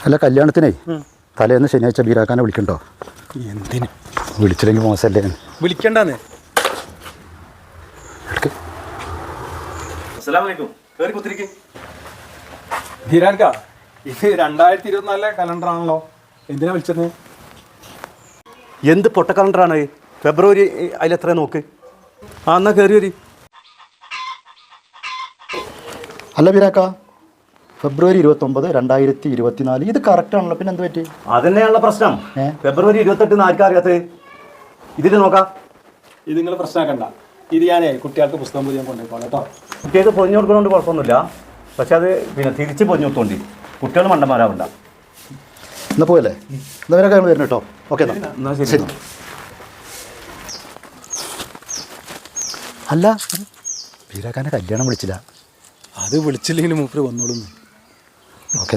അല്ല കല്യാണത്തിനേ തലേന്ന് ശനിയാഴ്ച ബീരാക്കാനെ വിളിക്കണ്ടോ? എന്തിന് വിളിച്ചില്ലെങ്കിൽ മോശമല്ലേ? വിളിക്കണ്ടെന്ന്. ഹിരാൻക, ഇത് 2024 കലണ്ടറാണല്ലോ, എന്തിനാ വിളിച്ചത്? എന്ത് പൊട്ട കലണ്ടറാണ്? ഫെബ്രുവരി അതിലെത്ര നോക്ക്. എന്നാ കയറി വരി. അല്ല ബീരാക്ക, ഫെബ്രുവരി 29, 2024 ഇത് കറക്റ്റ് ആണല്ലോ, പിന്നെ എന്ത് പറ്റി? അതന്നെയാണുള്ള പ്രശ്നം. ഫെബ്രുവരി 28 ആർക്കാ അറിയാത്തത്? ഇതിൽ നോക്കാം. ഇത് നിങ്ങൾ പ്രശ്നമാക്കണ്ട. ഇത് ഞാനേ കുട്ടികൾക്ക് പുസ്തകം പോയി ഞാൻ കൊണ്ടുപോയിക്കോളാം കേട്ടോ. കുട്ടികൾക്ക് പൊഞ്ഞു കൊടുക്കുന്നതുകൊണ്ട് കുഴപ്പമൊന്നുമില്ല, പക്ഷെ അത് പിന്നെ തിരിച്ച് പൊഞ്ഞു കൊടുത്തോണ്ടി. കുട്ടികൾ മണ്ടന്മാരാവണ്ട. എന്നാ പോയല്ലേ? എന്നാ ബീരാക്ക വരുന്നു കേട്ടോ. ഓക്കെ എന്നാ ശരി. അല്ല ബീരാക്കാനെ കല്യാണം വിളിച്ചില്ല? അത് വിളിച്ചില്ലെങ്കിലും മൂപ്പര് വന്നോളൂ. ഓക്കെ.